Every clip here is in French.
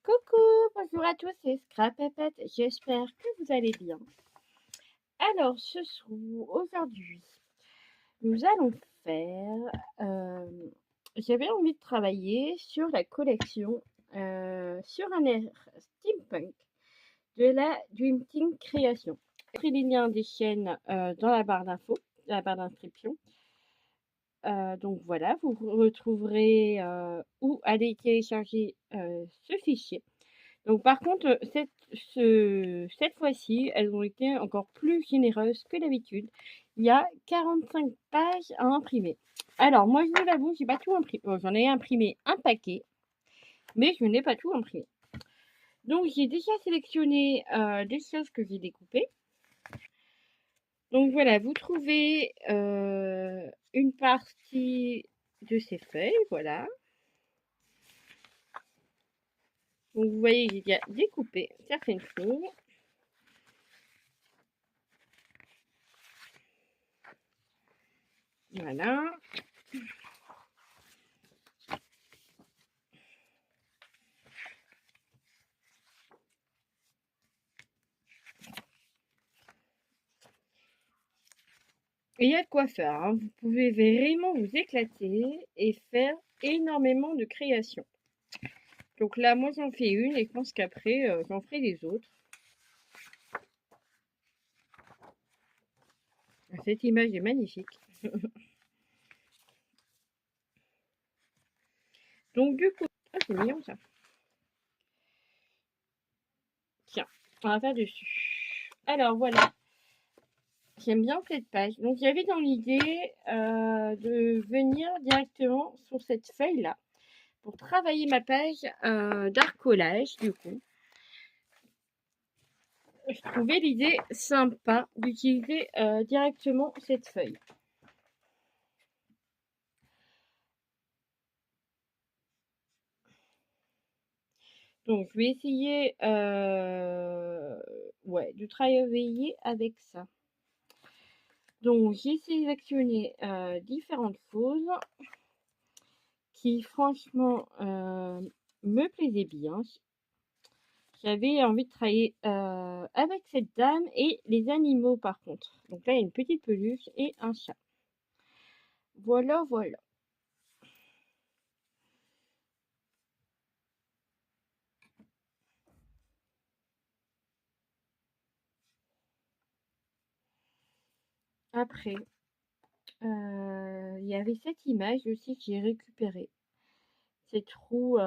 Coucou, bonjour à tous, c'est Scrapapette, j'espère que vous allez bien. Alors, aujourd'hui, nous allons faire... j'avais envie de travailler sur la collection, sur un air steampunk de la Dream Team Création. J'ai pris les liens des chaînes dans la barre d'infos, la barre d'inscription. Donc voilà, vous retrouverez où aller télécharger ce fichier. Donc par contre, cette fois-ci, elles ont été encore plus généreuses que d'habitude. Il y a 45 pages à imprimer. Alors moi, je vous l'avoue, j'ai pas tout imprimé. Bon, j'en ai imprimé un paquet, mais je n'ai pas tout imprimé. Donc j'ai déjà sélectionné des choses que j'ai découpées. Donc voilà, vous trouvez une partie de ces feuilles, voilà. Donc vous voyez, j'ai déjà découpé certaines choses. Voilà. Et il y a de quoi faire, hein. Vous pouvez vraiment vous éclater et faire énormément de créations. Donc là, moi j'en fais une et je pense qu'après, j'en ferai les autres. Cette image est magnifique. Donc du coup, ah, c'est mignon ça. Tiens, on va faire dessus. Alors voilà, j'aime bien cette page. Donc j'avais dans l'idée de venir directement sur cette feuille-là pour travailler ma page d'art collage du coup. Je trouvais l'idée sympa d'utiliser directement cette feuille. Donc, je vais essayer ouais, de travailler avec ça. Donc, j'ai sélectionné différentes choses qui, franchement, me plaisaient bien. J'avais envie de travailler avec cette dame et les animaux, par contre. Donc là, il y a une petite peluche et un chat. Voilà, voilà. Après, il y avait cette image aussi que j'ai récupérée. Cette roue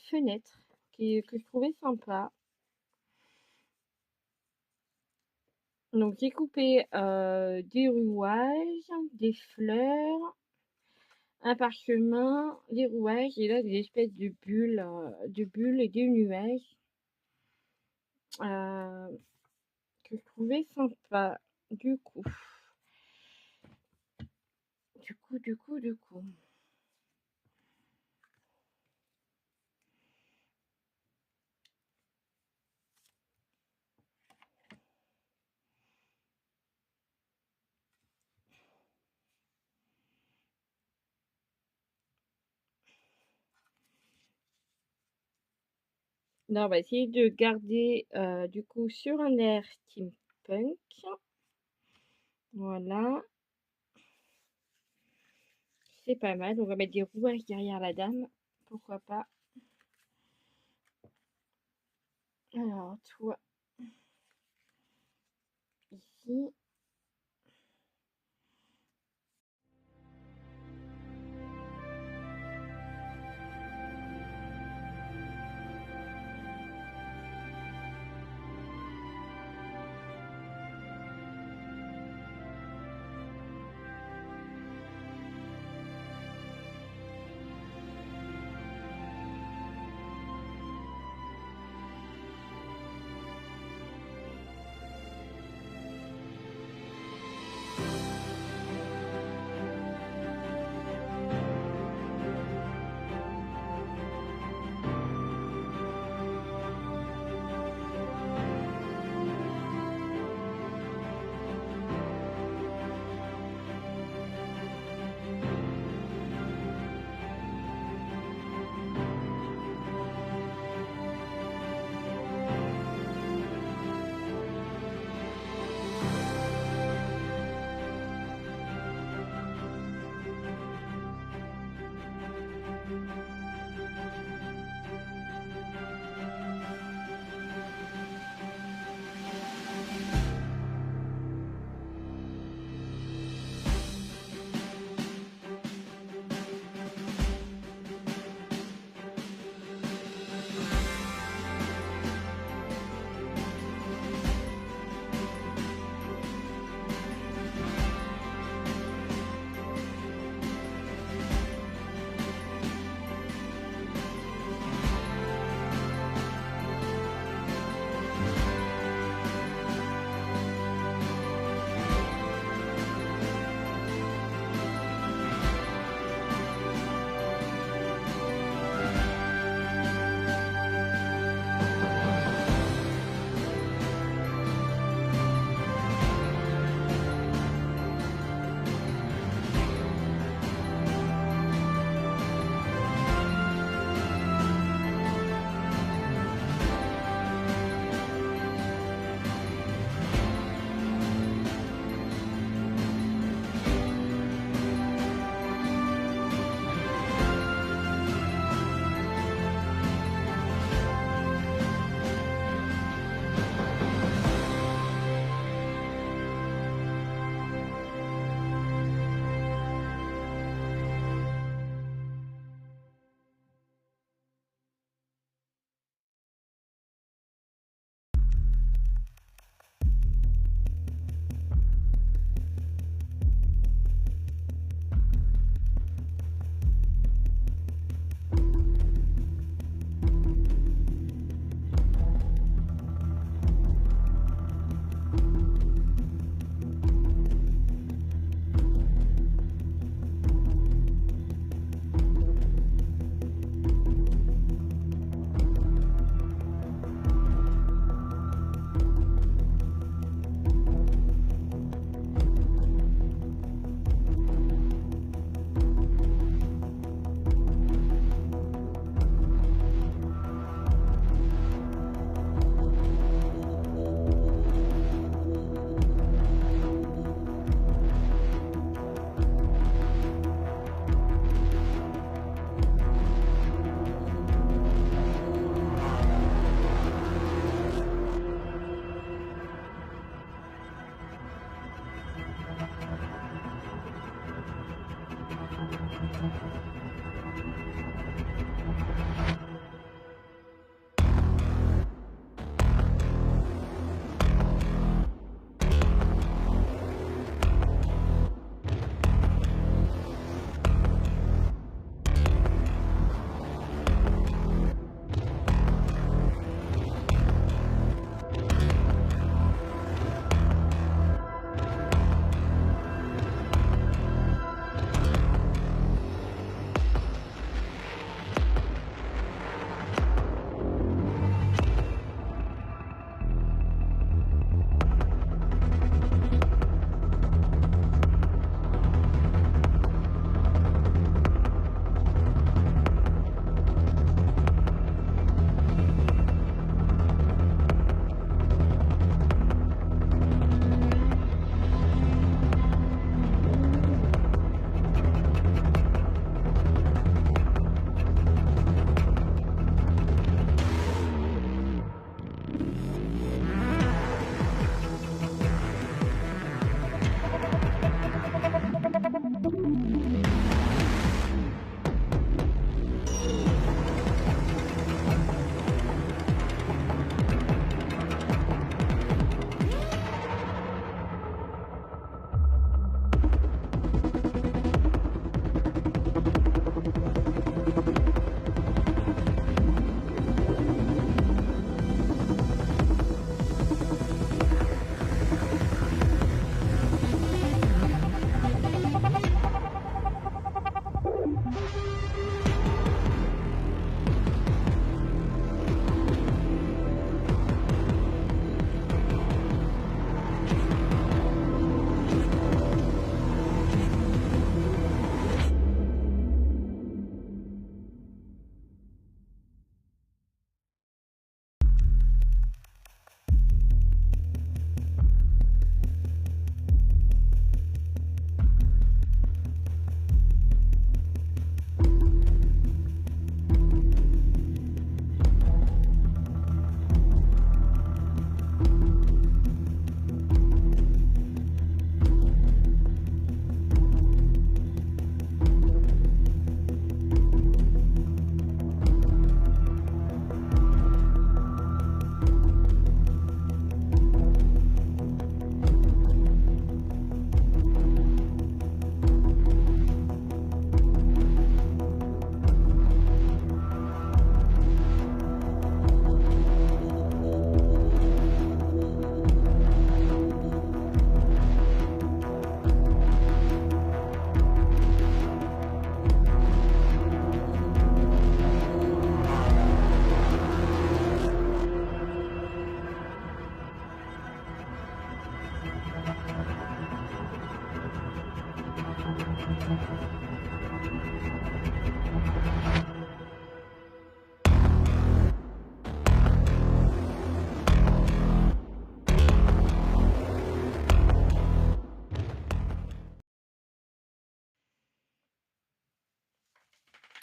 fenêtre que je trouvais sympa. Donc j'ai coupé des rouages, des fleurs, un parchemin, des rouages et là des espèces de bulles et des nuages euh, que je trouvais sympa. Du coup, du coup. Là, on va essayer de garder du coup sur un air steampunk. Voilà, c'est pas mal. On va mettre des rouages derrière la dame. Pourquoi pas. Alors, toi, ici.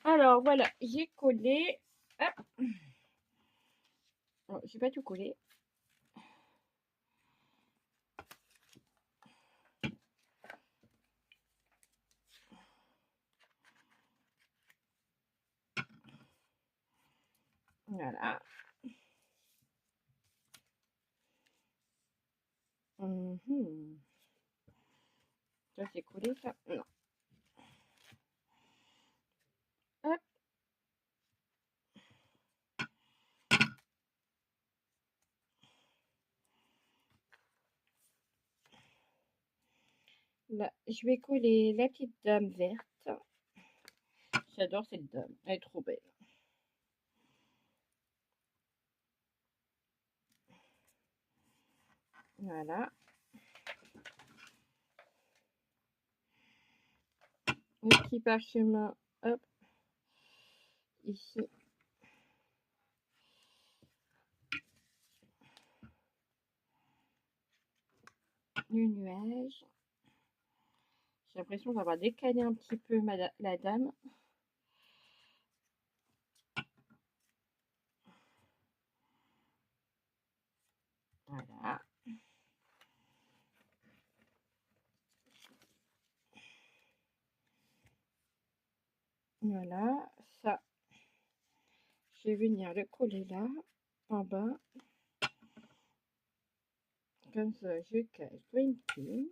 Alors voilà, j'ai collé. Hop. Bon, j'ai pas tout collé. Voilà. Ça c'est collé ça? Non. Hop. Là, je vais coller la petite dame verte. J'adore cette dame, elle est trop belle. Voilà. Le petit parchemin, hop, ici. Le nuage. J'ai l'impression d'avoir décalé un petit peu la dame. Voilà. Voilà, ça, je vais venir le coller là, en bas. Comme ça, je cache Green Tea.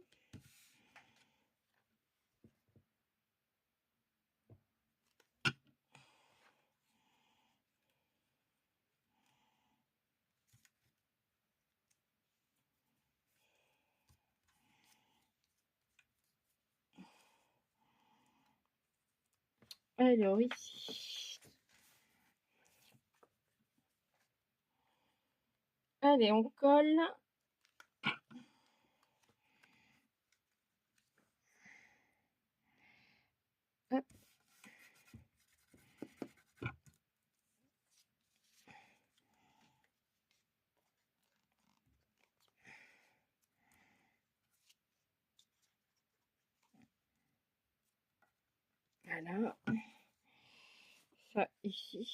Alors ici. Allez, on colle. Hop. Voilà. Ça ici.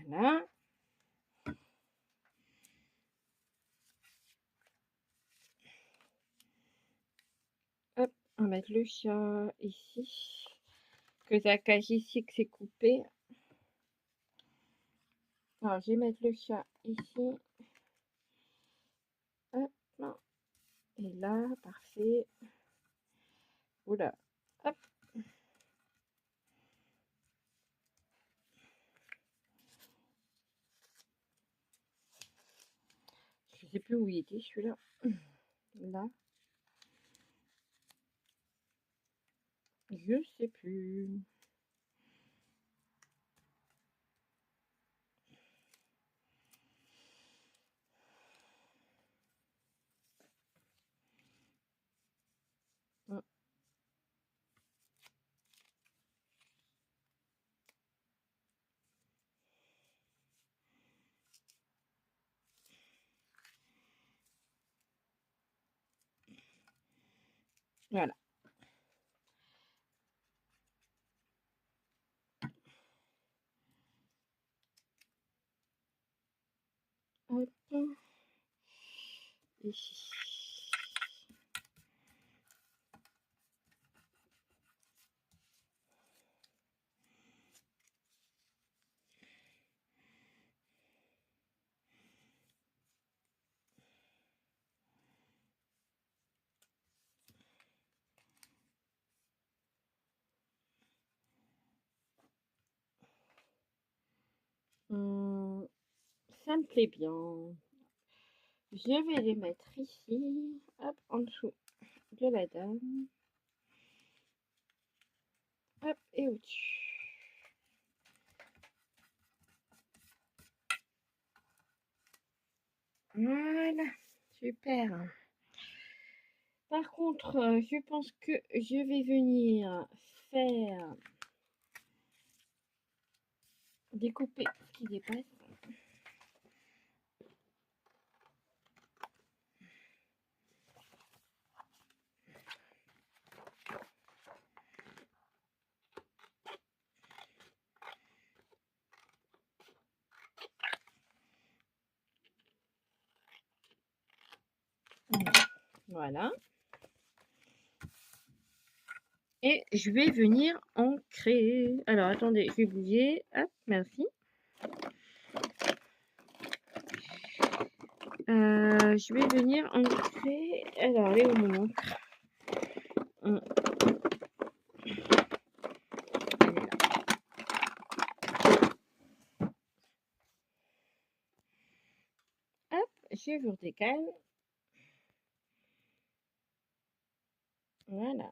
Voilà. Hop, on va mettre le chat ici. Que ça cache ici, que c'est coupé. Alors, je vais mettre le chat ici. Hop. Et là, parfait. Oula. Hop. Je sais plus où il était celui-là. Là. Je sais plus. Voilà. Hop. Ici. ça me plaît bien. Je vais les mettre ici, hop, en dessous de la dame. Hop, et au-dessus. Voilà, super. Par contre, je pense que je vais venir faire découper ce qui dépasse. Voilà. Et je vais venir ancrer. Alors, attendez, je vais bouger. Hop, merci. Je vais venir ancrer. Alors, elle est où mon encre? Elle est là. Hop, je vous redécale. Voilà.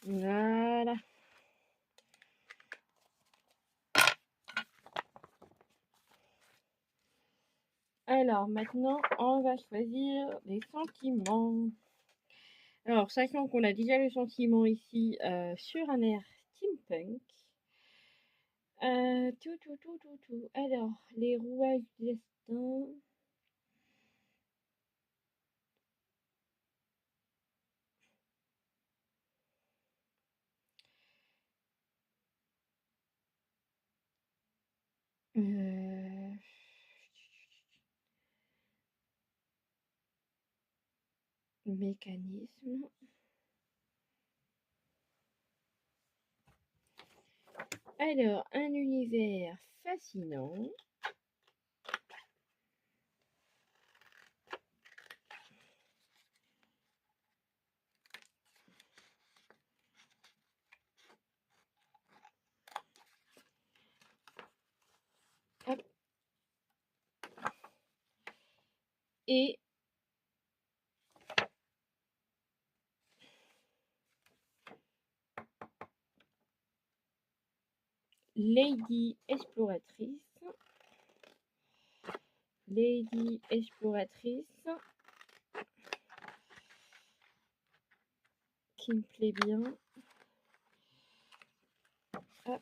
Voilà. Alors, maintenant, on va choisir les sentiments. Alors, sachant qu'on a déjà le sentiment ici sur un air steampunk. Tout. Alors, les rouages du destin. Mécanisme. Alors, un univers fascinant. Hop. Et Lady Exploratrice. Lady Exploratrice. Qui me plaît bien. Hop.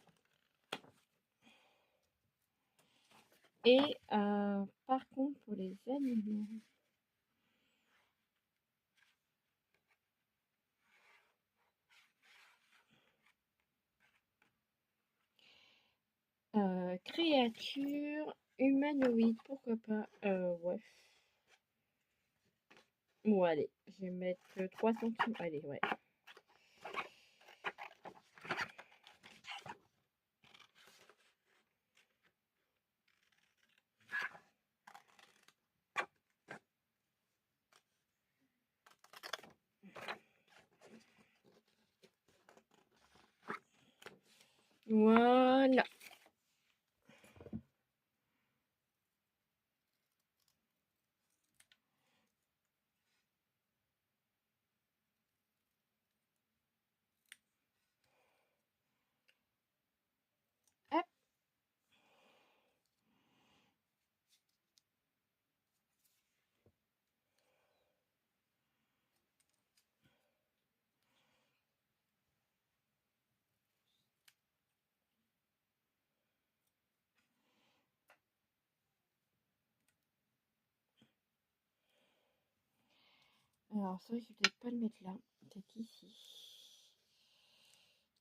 Et par contre, pour les animaux. Créature humanoïde, pourquoi pas. Ouais. Bon, allez, je vais mettre 3 centimes. Allez, ouais. Voilà. Hop. Alors ça, je vais peut-être pas le mettre là. Peut-être ici.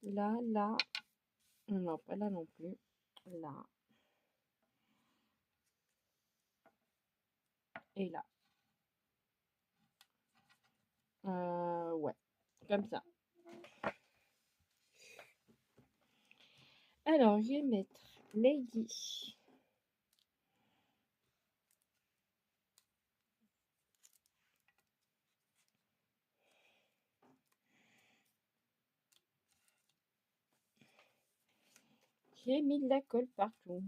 Là, là. Non, pas là non plus. Là. Et là. Ouais. Comme ça. Alors, je vais mettre Lady. J'ai mis de la colle partout.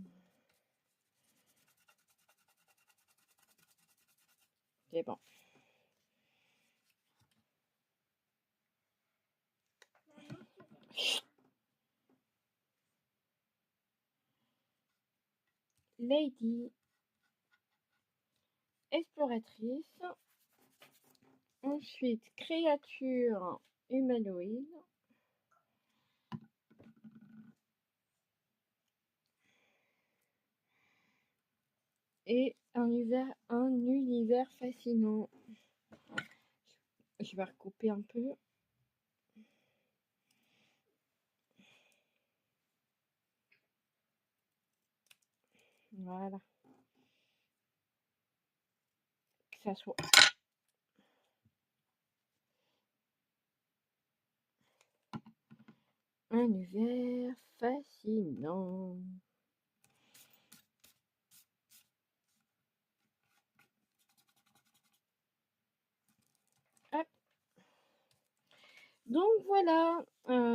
C'est bon. Lady. Exploratrice. Ensuite, créature humanoïde. Et un univers fascinant. Je vais recouper un peu. Voilà. Que ça soit. Un univers fascinant. Hop. Donc voilà,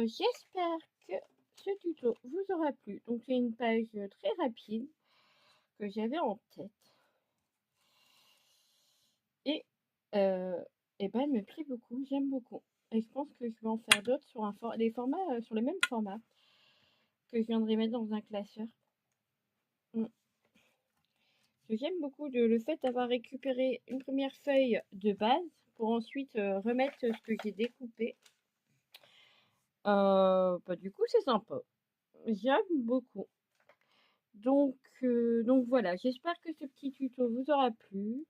j'espère que ce tuto vous aura plu. Donc c'est une page très rapide que j'avais en tête. Et, et ben elle me plaît beaucoup, j'aime beaucoup. Et je pense que je vais en faire d'autres sur des formats, sur le même format que je viendrai mettre dans un classeur. J'aime beaucoup le fait d'avoir récupéré une première feuille de base pour ensuite remettre ce que j'ai découpé. Du coup, c'est sympa. J'aime beaucoup. Donc voilà, j'espère que ce petit tuto vous aura plu.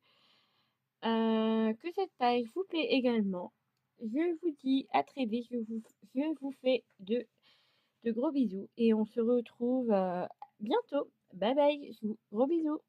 Que cette page vous plaît également. Je vous dis à très vite. Je vous fais de gros bisous et on se retrouve bientôt. Bye bye. Gros bisous.